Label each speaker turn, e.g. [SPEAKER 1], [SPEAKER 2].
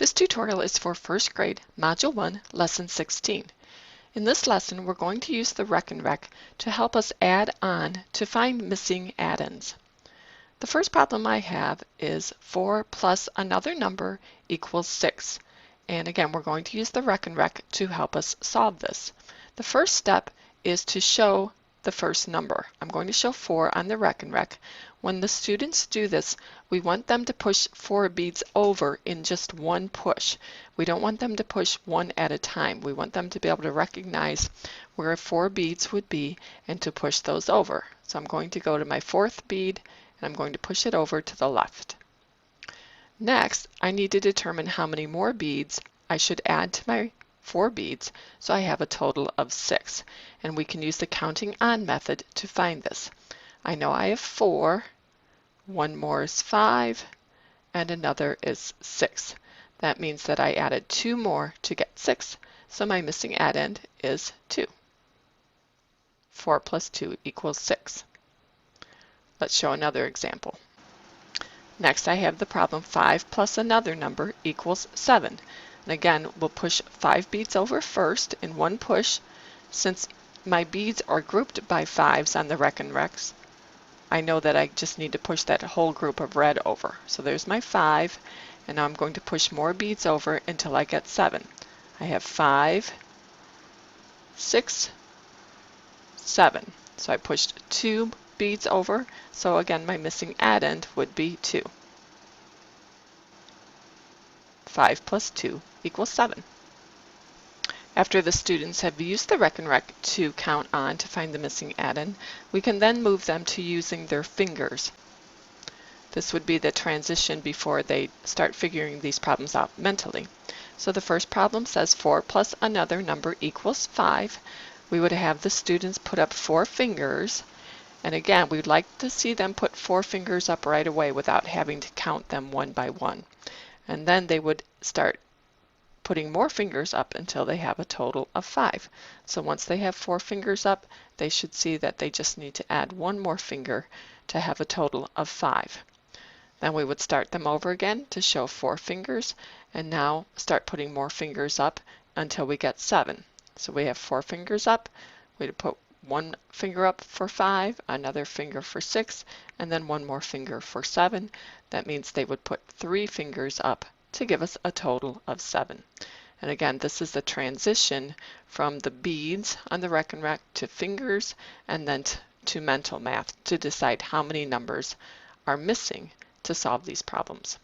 [SPEAKER 1] This tutorial is for first grade, Module 1, Lesson 16. In this lesson, we're going to use the Rec and Rec to help us add on to find missing add-ins. The first problem I have is 4 plus another number equals 6. And again, we're going to use the Rec and Rec to help us solve this. The first step is to show the first number. I'm going to show 4 on the Rec and Rec. When the students do this, we want them to push 4 beads over in just one push. We don't want them to push one at a time. We want them to be able to recognize where 4 beads would be and to push those over. So I'm going to go to my 4th bead and I'm going to push it over to the left. Next, I need to determine how many more beads I should add to my 4 beads, so I have a total of 6. And we can use the counting on method to find this. I know I have 4, one more is 5, and another is 6. That means that I added 2 more to get 6, so my missing add-in is 2. 4 plus 2 equals 6. Let's show another example. Next, I have the problem 5 plus another number equals 7. And again, we'll push 5 beads over first in one push. Since my beads are grouped by 5s on the Rec and Recs, I know that I just need to push that whole group of red over. So there's my 5, and now I'm going to push more beads over until I get 7. I have 5, 6, 7. So I pushed 2 beads over, so again my missing add-in would be 2. 5 plus 2 equals 7. After the students have used the Rec and Rec to count on to find the missing add-in, we can then move them to using their fingers. This would be the transition before they start figuring these problems out mentally. So the first problem says 4 plus another number equals 5. We would have the students put up 4 fingers, and again we'd like to see them put 4 fingers up right away without having to count them one by one. And then they would start putting more fingers up until they have a total of 5. So once they have 4 fingers up, they should see that they just need to add 1 more finger to have a total of 5. Then we would start them over again to show 4 fingers, and now start putting more fingers up until we get 7. So we have 4 fingers up, we'd put 1 finger up for 5, another finger for 6, and then 1 more finger for 7. That means they would put 3 fingers up to give us a total of 7. And again, this is the transition from the beads on the Rec and Rec to fingers, and then to mental math to decide how many numbers are missing to solve these problems.